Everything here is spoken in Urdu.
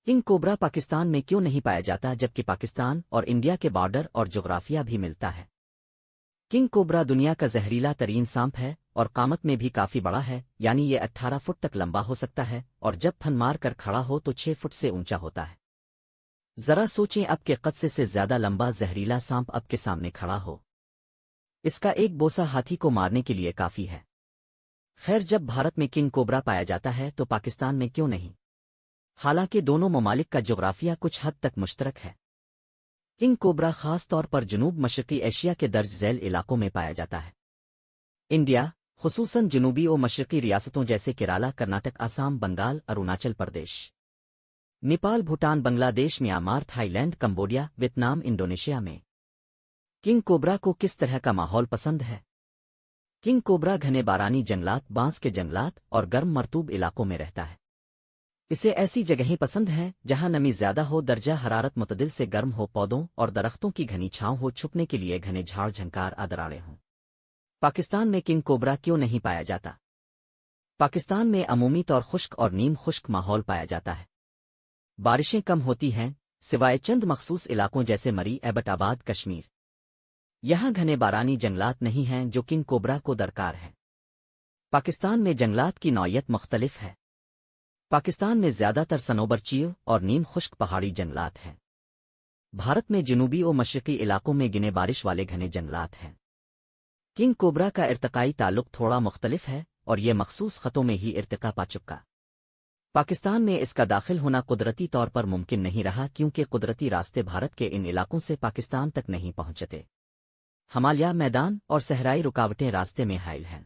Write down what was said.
کنگ کوبرا پاکستان میں کیوں نہیں پایا جاتا جبکہ پاکستان اور انڈیا کے بارڈر اور جغرافیہ بھی ملتا ہے؟ کنگ کوبرا دنیا کا زہریلا ترین سانپ ہے اور قامت میں بھی کافی بڑا ہے، یعنی یہ 18 فٹ تک لمبا ہو سکتا ہے اور جب پھن مار کر کھڑا ہو تو 6 فٹ سے اونچا ہوتا ہے۔ ذرا سوچیں اب کے قد سے زیادہ لمبا زہریلا سانپ اب کے سامنے کھڑا ہو۔ اس کا ایک بوسہ ہاتھی کو مارنے کے لیے کافی ہے۔ خیر، جب بھارت میں کنگ کوبرا پایا جاتا ہے تو پاکستان میں کیوں نہیں؟ حالانکہ دونوں ممالک کا جغرافیہ کچھ حد تک مشترک ہے۔ کنگ کوبرا خاص طور پر جنوب مشرقی ایشیا کے درج ذیل علاقوں میں پایا جاتا ہے۔ انڈیا، خصوصاً جنوبی و مشرقی ریاستوں جیسے Kerala, Karnataka, Assam, Bengal, Arunachal Pradesh, Nepal, Bhutan, Bangladesh, Myanmar, Thailand, Cambodia, Vietnam, Indonesia میں کنگ کوبرا کو کس طرح کا ماحول پسند ہے؟ کنگ کوبرا گھنے بارانی جنگلات، بانس کے جنگلات اور گرم مرطوب علاقوں میں رہتا ہے۔ اسے ایسی جگہیں پسند ہیں جہاں نمی زیادہ ہو، درجہ حرارت معتدل سے گرم ہو، پودوں اور درختوں کی گھنی چھاؤں ہو، چھپنے کے لیے گھنے جھاڑ جھنکار ادراڑے ہوں۔ پاکستان میں کنگ کوبرا کیوں نہیں پایا جاتا؟ پاکستان میں عمومی طور خشک اور نیم خشک ماحول پایا جاتا ہے۔ بارشیں کم ہوتی ہیں سوائے چند مخصوص علاقوں جیسے مری، ایبٹ آباد، کشمیر۔ یہاں گھنے بارانی جنگلات نہیں ہیں جو کنگ کوبرا کو درکار ہے۔ پاکستان میں جنگلات کی نوعیت مختلف ہے۔ پاکستان میں زیادہ تر صنوبر چیو اور نیم خشک پہاڑی جنگلات ہیں۔ بھارت میں جنوبی و مشرقی علاقوں میں گنے بارش والے گھنے جنگلات ہیں۔ کنگ کوبرا کا ارتقائی تعلق تھوڑا مختلف ہے اور یہ مخصوص خطوں میں ہی ارتقا پا چکا۔ پاکستان میں اس کا داخل ہونا قدرتی طور پر ممکن نہیں رہا کیونکہ قدرتی راستے بھارت کے ان علاقوں سے پاکستان تک نہیں پہنچتے۔ ہمالیہ، میدان اور صحرائی رکاوٹیں راستے میں حائل ہیں۔